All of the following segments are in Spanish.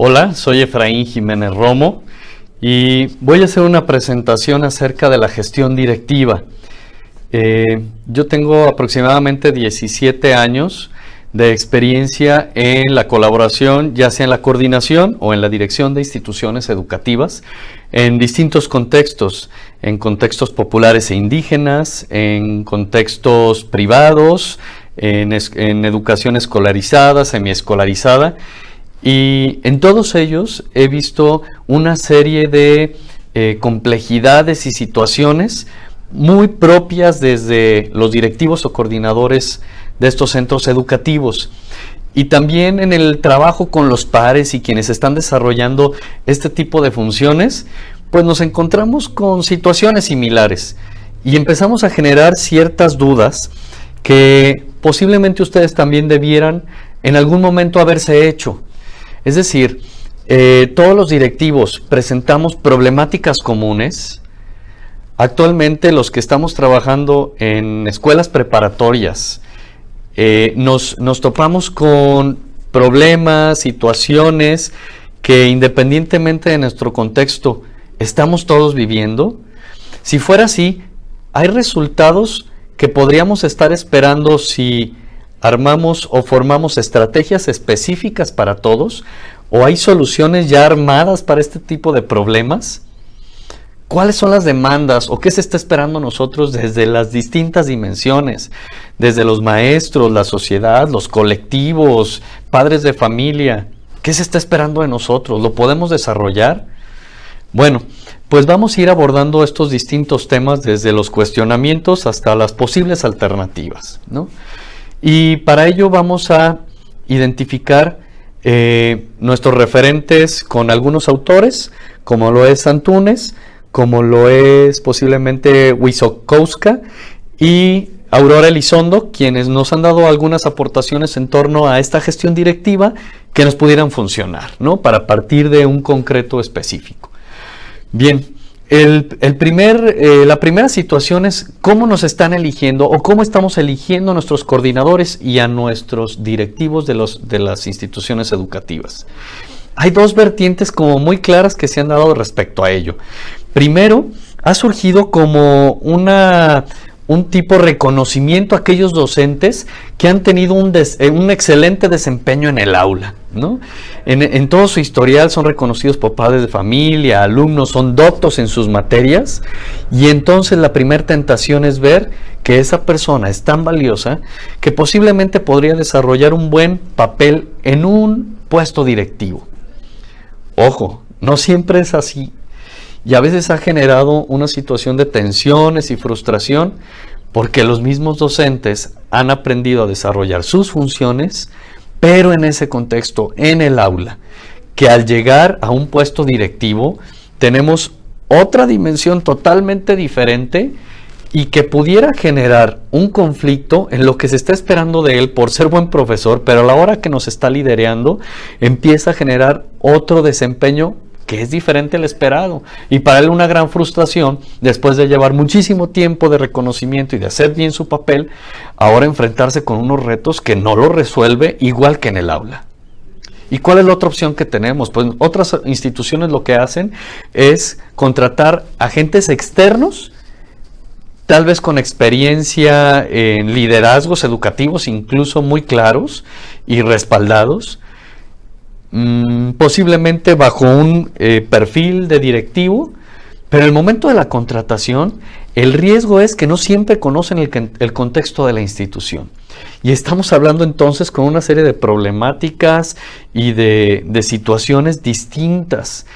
Hola, soy Efraín Jiménez Romo y voy a hacer una presentación acerca de la gestión directiva. Yo tengo aproximadamente 17 años de experiencia en la colaboración, ya sea en la coordinación o en la dirección de instituciones educativas, en distintos contextos, en contextos populares e indígenas, en contextos privados, en educación escolarizada, semiescolarizada. Y en todos ellos he visto una serie de complejidades y situaciones muy propias desde los directivos o coordinadores de estos centros educativos. Y también en el trabajo con los pares y quienes están desarrollando este tipo de funciones, pues nos encontramos con situaciones similares y empezamos a generar ciertas dudas que posiblemente ustedes también debieran en algún momento haberse hecho. Es decir, todos los directivos presentamos problemáticas comunes. Actualmente los que estamos trabajando en escuelas preparatorias nos topamos con problemas, situaciones que independientemente de nuestro contexto estamos todos viviendo. Si fuera así, hay resultados que podríamos estar esperando si armamos o formamos estrategias específicas para todos, o hay soluciones ya armadas para este tipo de problemas. ¿Cuáles son las demandas o qué se está esperando nosotros desde las distintas dimensiones? Desde los maestros, la sociedad, los colectivos, padres de familia. ¿Qué se está esperando de nosotros? ¿Lo podemos desarrollar? Bueno, pues vamos a ir abordando estos distintos temas desde los cuestionamientos hasta las posibles alternativas, ¿no? Y para ello vamos a identificar nuestros referentes con algunos autores, como lo es Antúnez, como lo es posiblemente Wisokowska y Aurora Elizondo, quienes nos han dado algunas aportaciones en torno a esta gestión directiva que nos pudieran funcionar, ¿no? Para partir de un concreto específico. Bien. La primera situación es cómo nos están eligiendo o cómo estamos eligiendo a nuestros coordinadores y a nuestros directivos de las instituciones educativas. Hay dos vertientes como muy claras que se han dado respecto a ello. Primero, ha surgido como un tipo de reconocimiento a aquellos docentes que han tenido un excelente desempeño en el aula, ¿no? En todo su historial son reconocidos por padres de familia, alumnos, son doctos en sus materias, y entonces la primera tentación es ver que esa persona es tan valiosa que posiblemente podría desarrollar un buen papel en un puesto directivo. Ojo, no siempre es así. Y a veces ha generado una situación de tensiones y frustración porque los mismos docentes han aprendido a desarrollar sus funciones, pero en ese contexto, en el aula, que al llegar a un puesto directivo tenemos otra dimensión totalmente diferente y que pudiera generar un conflicto en lo que se está esperando de él por ser buen profesor, pero a la hora que nos está liderando empieza a generar otro desempeño que es diferente al esperado, y para él una gran frustración después de llevar muchísimo tiempo de reconocimiento y de hacer bien su papel, ahora enfrentarse con unos retos que no lo resuelve igual que en el aula. ¿Y cuál es la otra opción que tenemos? Pues otras instituciones lo que hacen es contratar agentes externos, tal vez con experiencia en liderazgos educativos incluso muy claros y respaldados, posiblemente bajo un perfil de directivo, pero en el momento de la contratación el riesgo es que no siempre conocen el contexto de la institución, y estamos hablando entonces con una serie de problemáticas y de situaciones distintas,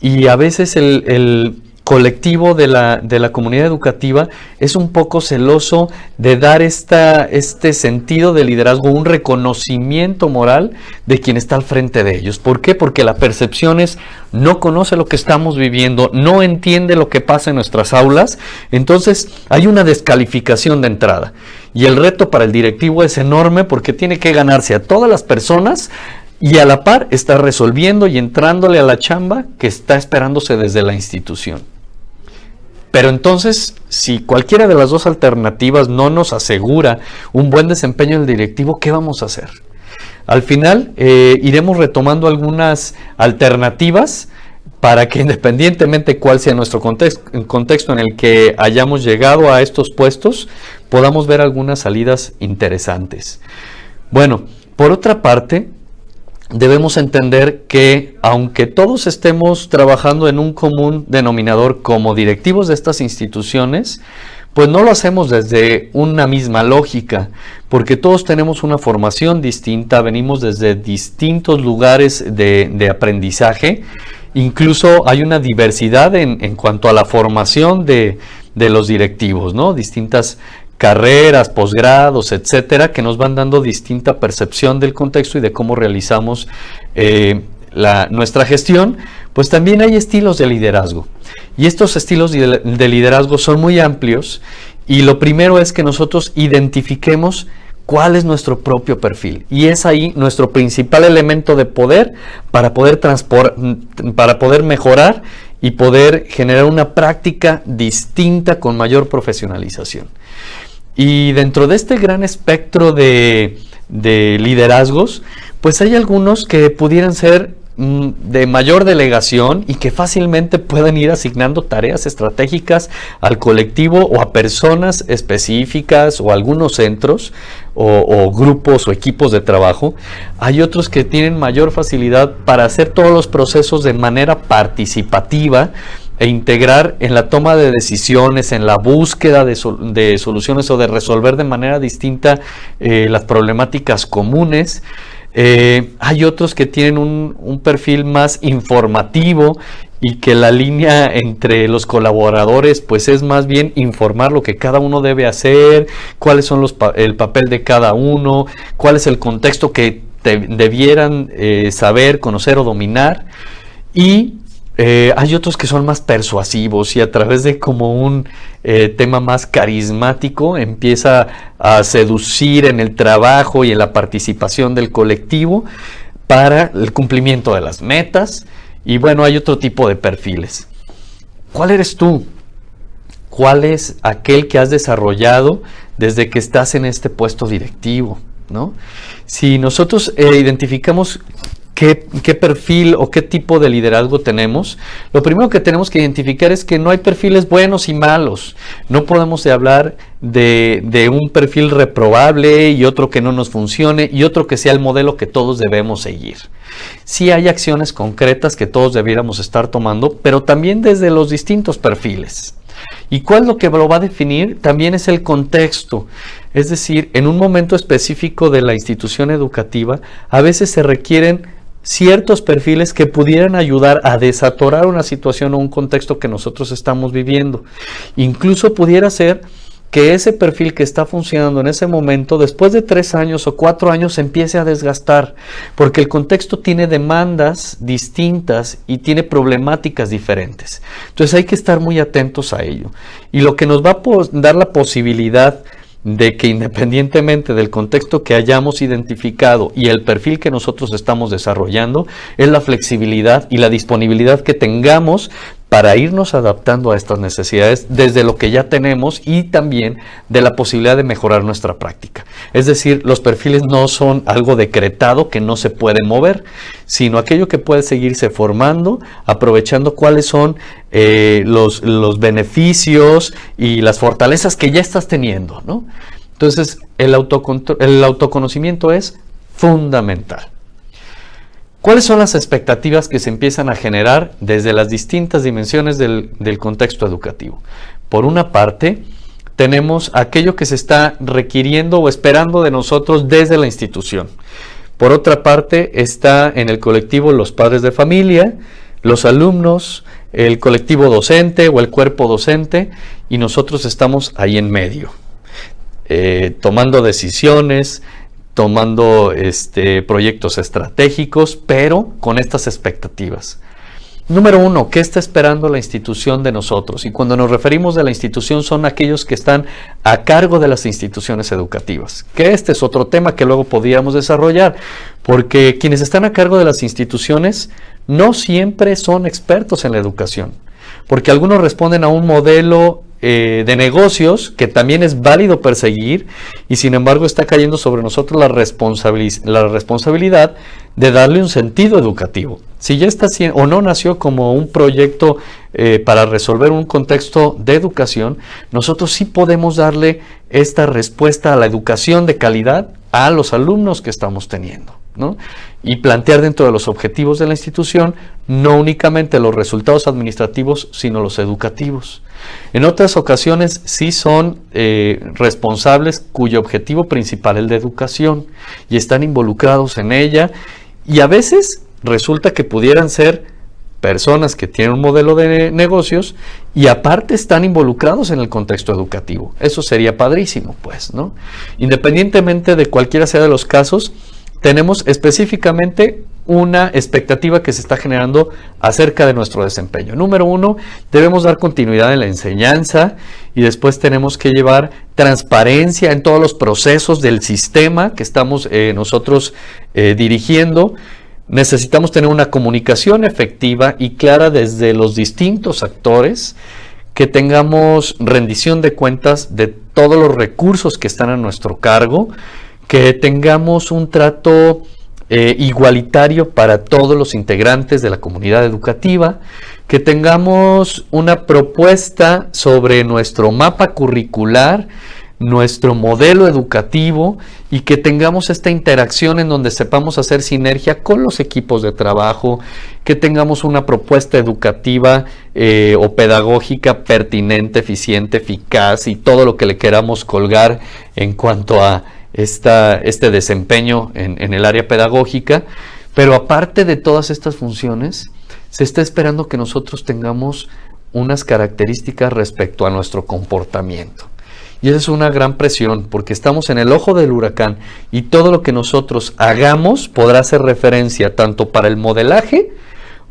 y a veces el colectivo de la comunidad educativa es un poco celoso de dar este sentido de liderazgo, un reconocimiento moral de quien está al frente de ellos. ¿Por qué? Porque la percepción es: no conoce lo que estamos viviendo, no entiende lo que pasa en nuestras aulas, entonces hay una descalificación de entrada. Y el reto para el directivo es enorme porque tiene que ganarse a todas las personas y a la par está resolviendo y entrándole a la chamba que está esperándose desde la institución. Pero entonces, si cualquiera de las dos alternativas no nos asegura un buen desempeño del directivo, ¿qué vamos a hacer? al final iremos retomando algunas alternativas para que independientemente cuál sea nuestro contexto en el que hayamos llegado a estos puestos, podamos ver algunas salidas interesantes. Bueno, por otra parte, debemos entender que aunque todos estemos trabajando en un común denominador como directivos de estas instituciones, pues no lo hacemos desde una misma lógica, porque todos tenemos una formación distinta, venimos desde distintos lugares de aprendizaje. Incluso hay una diversidad en cuanto a la formación de los directivos, ¿no? Distintas carreras, posgrados, etcétera, que nos van dando distinta percepción del contexto y de cómo realizamos nuestra gestión. Pues también hay estilos de liderazgo. Y estos estilos de liderazgo son muy amplios. Y lo primero es que nosotros identifiquemos cuál es nuestro propio perfil. Y es ahí nuestro principal elemento de poder para poder mejorar y poder generar una práctica distinta con mayor profesionalización. Y dentro de este gran espectro de liderazgos, pues hay algunos que pudieran ser de mayor delegación y que fácilmente pueden ir asignando tareas estratégicas al colectivo o a personas específicas o a algunos centros o grupos o equipos de trabajo. Hay otros que tienen mayor facilidad para hacer todos los procesos de manera participativa e integrar en la toma de decisiones, en la búsqueda de soluciones o de resolver de manera distinta las problemáticas comunes. Hay otros que tienen un perfil más informativo y que la línea entre los colaboradores pues es más bien informar lo que cada uno debe hacer, cuáles son el papel de cada uno, cuál es el contexto que debieran saber, conocer o dominar. Y hay otros que son más persuasivos y a través de como un tema más carismático empieza a seducir en el trabajo y en la participación del colectivo para el cumplimiento de las metas. Y bueno, hay otro tipo de perfiles. ¿Cuál eres tú? ¿Cuál es aquel que has desarrollado desde que estás en este puesto directivo, ¿no? Si nosotros identificamos ¿qué perfil o qué tipo de liderazgo tenemos? Lo primero que tenemos que identificar es que no hay perfiles buenos y malos. No podemos hablar de un perfil reprobable y otro que no nos funcione y otro que sea el modelo que todos debemos seguir. Sí hay acciones concretas que todos debiéramos estar tomando, pero también desde los distintos perfiles. ¿Y cuál es lo que lo va a definir? También es el contexto. Es decir, en un momento específico de la institución educativa, a veces se requieren ciertos perfiles que pudieran ayudar a desatorar una situación o un contexto que nosotros estamos viviendo. Incluso pudiera ser que ese perfil que está funcionando en ese momento, después de 3 años o 4 años, se empiece a desgastar, porque el contexto tiene demandas distintas y tiene problemáticas diferentes. Entonces hay que estar muy atentos a ello. Y lo que nos va a dar la posibilidad de que independientemente del contexto que hayamos identificado y el perfil que nosotros estamos desarrollando, es la flexibilidad y la disponibilidad que tengamos para irnos adaptando a estas necesidades desde lo que ya tenemos y también de la posibilidad de mejorar nuestra práctica. Es decir, los perfiles no son algo decretado que no se puede mover, sino aquello que puede seguirse formando, aprovechando cuáles son los beneficios y las fortalezas que ya estás teniendo, ¿no? Entonces, el autoconocimiento es fundamental. ¿Cuáles son las expectativas que se empiezan a generar desde las distintas dimensiones del contexto educativo? Por una parte, tenemos aquello que se está requiriendo o esperando de nosotros desde la institución. Por otra parte, está en el colectivo los padres de familia, los alumnos, el colectivo docente o el cuerpo docente, y nosotros estamos ahí en medio, tomando decisiones, tomando proyectos estratégicos, pero con estas expectativas. Número 1, ¿qué está esperando la institución de nosotros? Y cuando nos referimos de la institución, son aquellos que están a cargo de las instituciones educativas. Que este es otro tema que luego podríamos desarrollar, porque quienes están a cargo de las instituciones no siempre son expertos en la educación. porque algunos responden a un modelo de negocios que también es válido perseguir, y sin embargo está cayendo sobre nosotros la responsabilidad de darle un sentido educativo. Si ya está o no nació como un proyecto para resolver un contexto de educación, nosotros sí podemos darle esta respuesta a la educación de calidad a los alumnos que estamos teniendo, ¿no? Y plantear dentro de los objetivos de la institución no únicamente los resultados administrativos, sino los educativos. En otras ocasiones sí son responsables cuyo objetivo principal es el de educación y están involucrados en ella, y a veces resulta que pudieran ser personas que tienen un modelo de negocios y aparte están involucrados en el contexto educativo. Eso sería padrísimo, pues, ¿no? Independientemente de cualquiera sea de los casos, tenemos específicamente una expectativa que se está generando acerca de nuestro desempeño. Número 1, debemos dar continuidad en la enseñanza, y después tenemos que llevar transparencia en todos los procesos del sistema que estamos nosotros dirigiendo. Necesitamos tener una comunicación efectiva y clara desde los distintos actores, que tengamos rendición de cuentas de todos los recursos que están a nuestro cargo, que tengamos un trato igualitario para todos los integrantes de la comunidad educativa, que tengamos una propuesta sobre nuestro mapa curricular, nuestro modelo educativo, y que tengamos esta interacción en donde sepamos hacer sinergia con los equipos de trabajo, que tengamos una propuesta educativa o pedagógica pertinente, eficiente, eficaz, y todo lo que le queramos colgar en cuanto a este desempeño en el área pedagógica. Pero aparte de todas estas funciones, se está esperando que nosotros tengamos unas características respecto a nuestro comportamiento. Y esa es una gran presión, porque estamos en el ojo del huracán, y todo lo que nosotros hagamos podrá hacer referencia tanto para el modelaje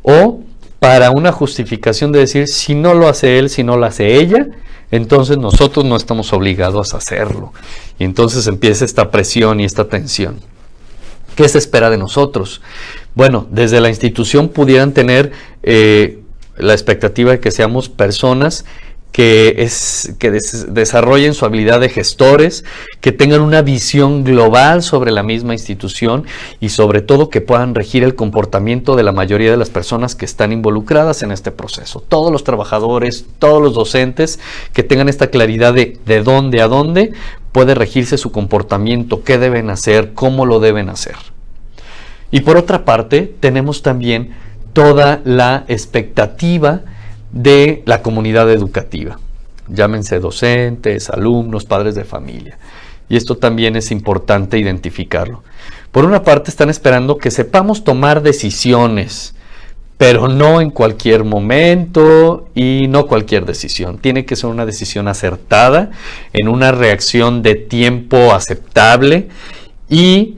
o para una justificación de decir, si no lo hace él, si no lo hace ella, entonces nosotros no estamos obligados a hacerlo. Y entonces empieza esta presión y esta tensión. ¿Qué se espera de nosotros? Bueno, desde la institución pudieran tener la expectativa de que seamos personas que desarrollen su habilidad de gestores, que tengan una visión global sobre la misma institución, y sobre todo que puedan regir el comportamiento de la mayoría de las personas que están involucradas en este proceso. Todos los trabajadores, todos los docentes, que tengan esta claridad de dónde a dónde puede regirse su comportamiento, qué deben hacer, cómo lo deben hacer. Y por otra parte, tenemos también toda la expectativa de la comunidad educativa, llámense docentes, alumnos, padres de familia, y esto también es importante identificarlo. Por una parte, están esperando que sepamos tomar decisiones, pero no en cualquier momento y no cualquier decisión. Tiene que ser una decisión acertada, en una reacción de tiempo aceptable, y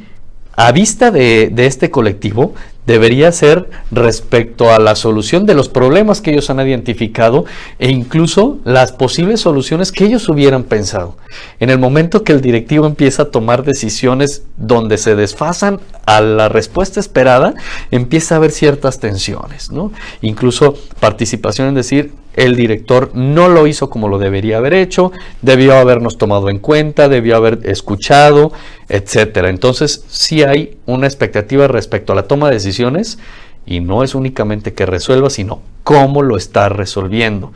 a vista de este colectivo, debería ser respecto a la solución de los problemas que ellos han identificado, e incluso las posibles soluciones que ellos hubieran pensado. En el momento que el directivo empieza a tomar decisiones donde se desfasan a la respuesta esperada, empieza a haber ciertas tensiones, ¿no? Incluso participación en decir, el director no lo hizo como lo debería haber hecho, debió habernos tomado en cuenta, debió haber escuchado, etcétera. Entonces, sí hay una expectativa respecto a la toma de decisiones, y no es únicamente que resuelva, sino cómo lo está resolviendo.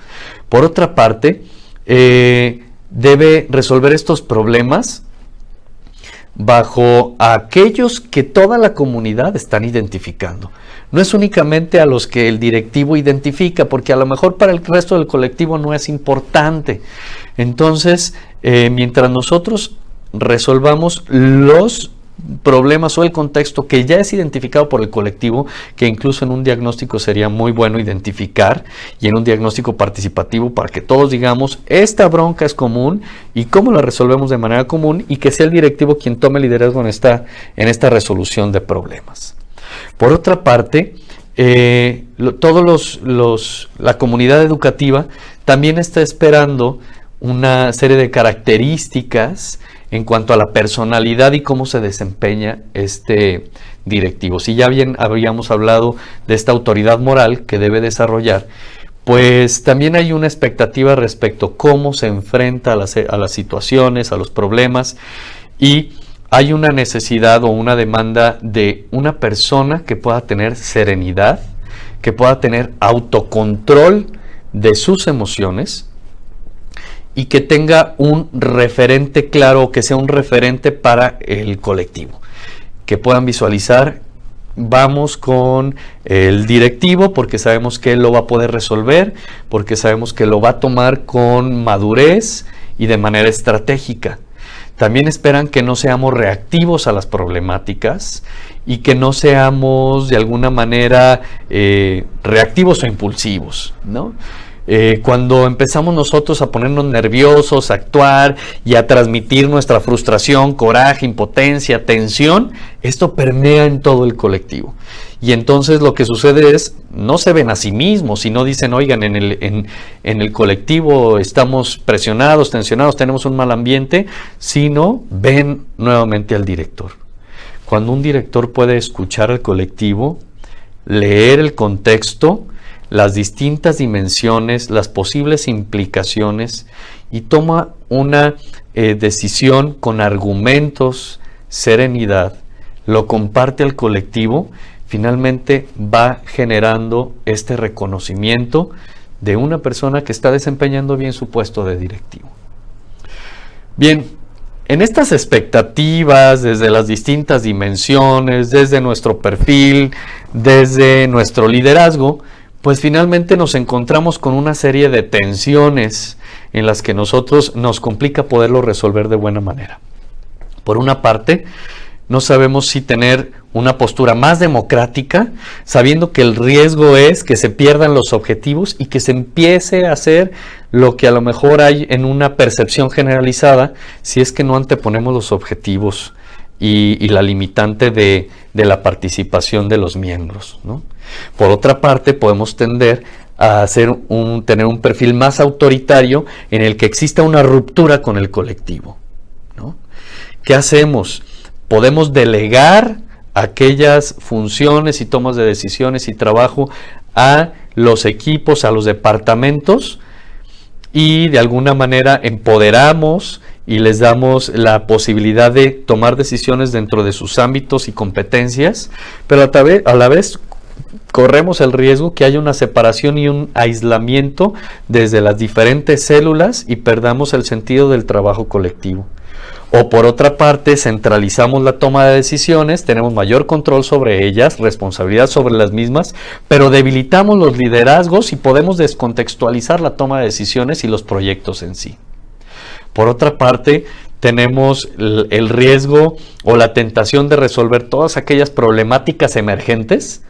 Por otra parte, debe resolver estos problemas bajo aquellos que toda la comunidad están identificando. No es únicamente a los que el directivo identifica, porque a lo mejor para el resto del colectivo no es importante. Entonces, mientras nosotros resolvamos los problemas o el contexto que ya es identificado por el colectivo, que incluso en un diagnóstico sería muy bueno identificar, y en un diagnóstico participativo, para que todos digamos, esta bronca es común y cómo la resolvemos de manera común, y que sea el directivo quien tome liderazgo en esta resolución de problemas. Por otra parte, la comunidad educativa también está esperando una serie de características en cuanto a la personalidad y cómo se desempeña este directivo. Si ya bien habíamos hablado de esta autoridad moral que debe desarrollar, pues también hay una expectativa respecto a cómo se enfrenta a las situaciones, a los problemas, y hay una necesidad o una demanda de una persona que pueda tener serenidad, que pueda tener autocontrol de sus emociones y que tenga un referente claro, que sea un referente para el colectivo, que puedan visualizar: vamos con el directivo porque sabemos que él lo va a poder resolver, porque sabemos que lo va a tomar con madurez y de manera estratégica. También esperan que no seamos reactivos a las problemáticas y que no seamos de alguna manera reactivos o impulsivos, ¿no? Cuando empezamos nosotros a ponernos nerviosos, a actuar y a transmitir nuestra frustración, coraje, impotencia, tensión, esto permea en todo el colectivo. Y entonces lo que sucede es, no se ven a sí mismos, sino dicen: oigan, en el colectivo estamos presionados, tensionados, tenemos un mal ambiente, sino ven nuevamente al director. Cuando un director puede escuchar al colectivo, leer el contexto, las distintas dimensiones, las posibles implicaciones, y toma una decisión con argumentos, serenidad, lo comparte al colectivo, finalmente va generando este reconocimiento de una persona que está desempeñando bien su puesto de directivo. Bien, en estas expectativas, desde las distintas dimensiones, desde nuestro perfil, desde nuestro liderazgo, pues finalmente nos encontramos con una serie de tensiones en las que nosotros nos complica poderlo resolver de buena manera. Por una parte, no sabemos si tener una postura más democrática, sabiendo que el riesgo es que se pierdan los objetivos y que se empiece a hacer lo que a lo mejor hay en una percepción generalizada, si es que no anteponemos los objetivos y la limitante de la participación de los miembros, ¿no? Por otra parte, podemos tender a tener un perfil más autoritario en el que exista una ruptura con el colectivo, ¿no? ¿Qué hacemos? Podemos delegar aquellas funciones y tomas de decisiones y trabajo a los equipos, a los departamentos, y de alguna manera empoderamos y les damos la posibilidad de tomar decisiones dentro de sus ámbitos y competencias, pero a la vez corremos el riesgo que haya una separación y un aislamiento desde las diferentes células y perdamos el sentido del trabajo colectivo. O por otra parte, centralizamos la toma de decisiones, tenemos mayor control sobre ellas, responsabilidad sobre las mismas, pero debilitamos los liderazgos y podemos descontextualizar la toma de decisiones y los proyectos en sí. Por otra parte, tenemos el riesgo o la tentación de resolver todas aquellas problemáticas emergentes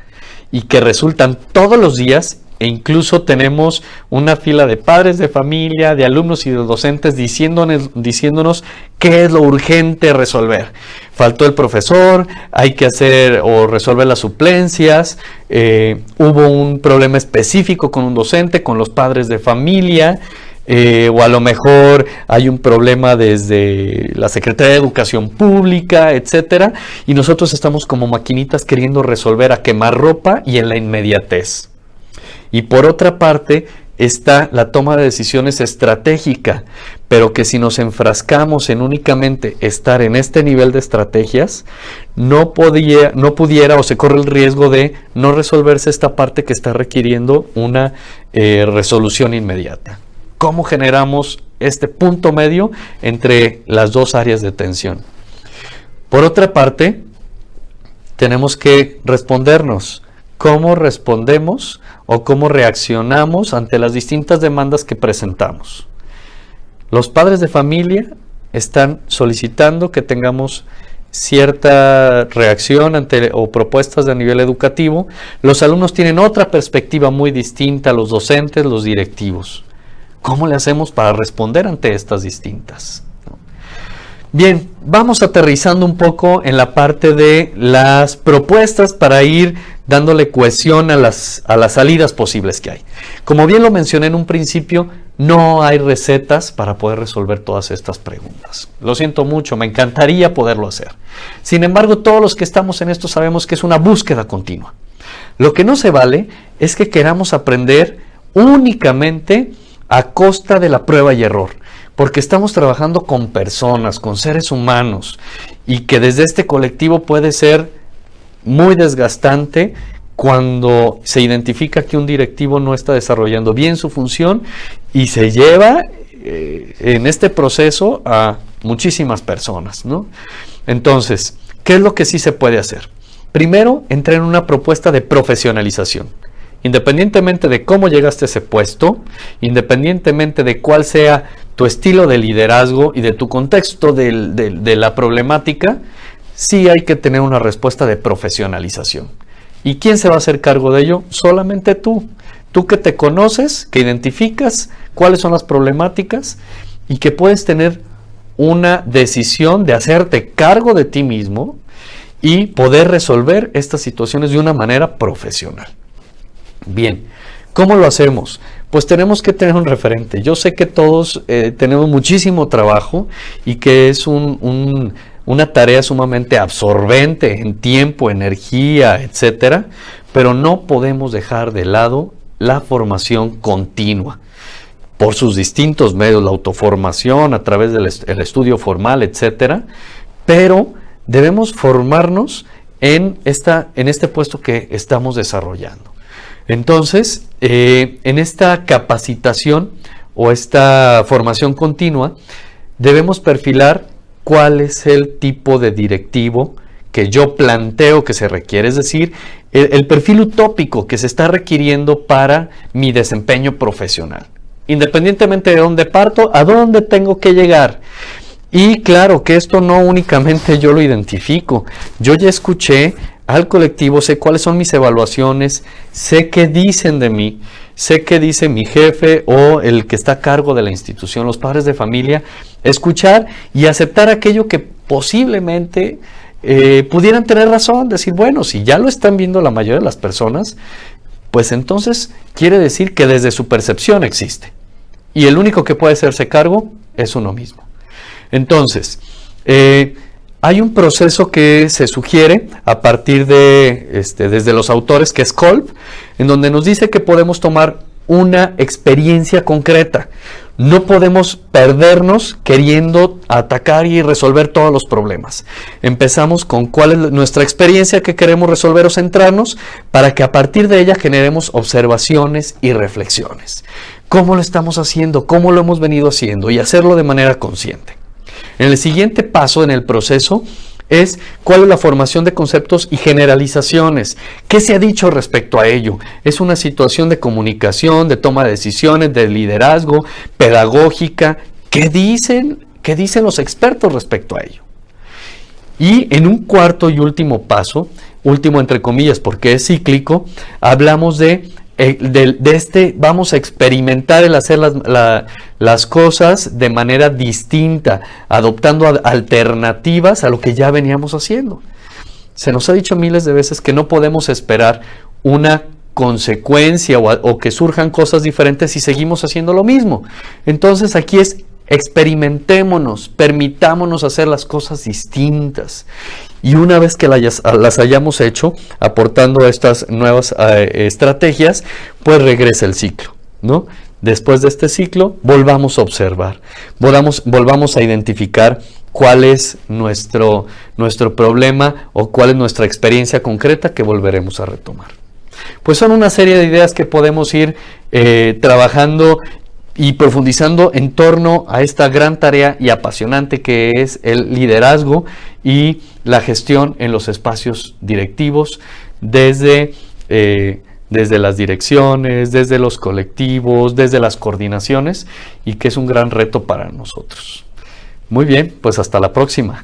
y que resultan todos los días, e incluso tenemos una fila de padres de familia, de alumnos y de docentes diciéndonos qué es lo urgente resolver. Faltó el profesor, hay que hacer o resolver las suplencias, hubo un problema específico con un docente, con los padres de familia, o a lo mejor hay un problema desde la Secretaría de Educación Pública, etcétera, y nosotros estamos como maquinitas queriendo resolver a quemarropa y en la inmediatez. Y por otra parte está la toma de decisiones estratégica, pero que si nos enfrascamos en únicamente estar en este nivel de estrategias, no pudiera o se corre el riesgo de no resolverse esta parte que está requiriendo una resolución inmediata. ¿Cómo generamos este punto medio entre las dos áreas de tensión? Por otra parte, tenemos que respondernos. ¿Cómo respondemos o cómo reaccionamos ante las distintas demandas que presentamos? Los padres de familia están solicitando que tengamos cierta reacción ante o propuestas de nivel educativo. Los alumnos tienen otra perspectiva muy distinta, los docentes, los directivos. ¿Cómo le hacemos para responder ante estas distintas? Bien, vamos aterrizando un poco en la parte de las propuestas para ir dándole cohesión a las salidas posibles que hay. Como bien lo mencioné en un principio, no hay recetas para poder resolver todas estas preguntas. Lo siento mucho, me encantaría poderlo hacer. Sin embargo, todos los que estamos en esto sabemos que es una búsqueda continua. Lo que no se vale es que queramos aprender únicamente a costa de la prueba y error, porque estamos trabajando con personas, con seres humanos, y que desde este colectivo puede ser muy desgastante cuando se identifica que un directivo no está desarrollando bien su función y se lleva en este proceso a muchísimas personas, ¿no? Entonces, ¿qué es lo que sí se puede hacer? Primero, entrar en una propuesta de profesionalización. Independientemente de cómo llegaste a ese puesto, independientemente de cuál sea tu estilo de liderazgo y de tu contexto de la problemática, sí hay que tener una respuesta de profesionalización. ¿Y quién se va a hacer cargo de ello? Solamente tú. Tú que te conoces, que identificas cuáles son las problemáticas y que puedes tener una decisión de hacerte cargo de ti mismo y poder resolver estas situaciones de una manera profesional. Bien, ¿cómo lo hacemos? Pues tenemos que tener un referente. Yo sé que todos tenemos muchísimo trabajo y que es una tarea sumamente absorbente en tiempo, energía, etcétera, pero no podemos dejar de lado la formación continua por sus distintos medios, la autoformación a través del estudio formal, etcétera, pero debemos formarnos en este puesto que estamos desarrollando. Entonces, en esta capacitación o esta formación continua, debemos perfilar cuál es el tipo de directivo que yo planteo que se requiere, es decir, el perfil utópico que se está requiriendo para mi desempeño profesional. Independientemente de dónde parto, a dónde tengo que llegar. Y claro que esto no únicamente yo lo identifico, yo ya escuché al colectivo, sé cuáles son mis evaluaciones, sé qué dicen de mí, sé qué dice mi jefe o el que está a cargo de la institución, los padres de familia, escuchar y aceptar aquello que posiblemente pudieran tener razón, decir, bueno, si ya lo están viendo la mayoría de las personas, pues entonces quiere decir que desde su percepción existe. Y el único que puede hacerse cargo es uno mismo. Entonces, hay un proceso que se sugiere a partir de, desde los autores, que es Kolb, en donde nos dice que podemos tomar una experiencia concreta. No podemos perdernos queriendo atacar y resolver todos los problemas. Empezamos con cuál es nuestra experiencia que queremos resolver o centrarnos para que a partir de ella generemos observaciones y reflexiones. ¿Cómo lo estamos haciendo? ¿Cómo lo hemos venido haciendo? Y hacerlo de manera consciente. En el siguiente paso en el proceso es cuál es la formación de conceptos y generalizaciones. ¿Qué se ha dicho respecto a ello? Es una situación de comunicación, de toma de decisiones, de liderazgo, pedagógica. ¿Qué dicen los expertos respecto a ello? Y en un cuarto y último paso, último entre comillas porque es cíclico, hablamos vamos a experimentar el hacer las cosas de manera distinta, adoptando alternativas a lo que ya veníamos haciendo. Se nos ha dicho miles de veces que no podemos esperar una consecuencia o que surjan cosas diferentes si seguimos haciendo lo mismo. Entonces aquí es experimentémonos, permitámonos hacer las cosas distintas. Y una vez que las hayamos hecho, aportando estas nuevas estrategias, pues regresa el ciclo, ¿no? Después de este ciclo, volvamos a observar, volvamos a identificar cuál es nuestro problema o cuál es nuestra experiencia concreta que volveremos a retomar. Pues son una serie de ideas que podemos ir trabajando y profundizando en torno a esta gran tarea y apasionante que es el liderazgo y la gestión en los espacios directivos desde las direcciones, desde los colectivos, desde las coordinaciones, y que es un gran reto para nosotros. Muy bien, pues hasta la próxima.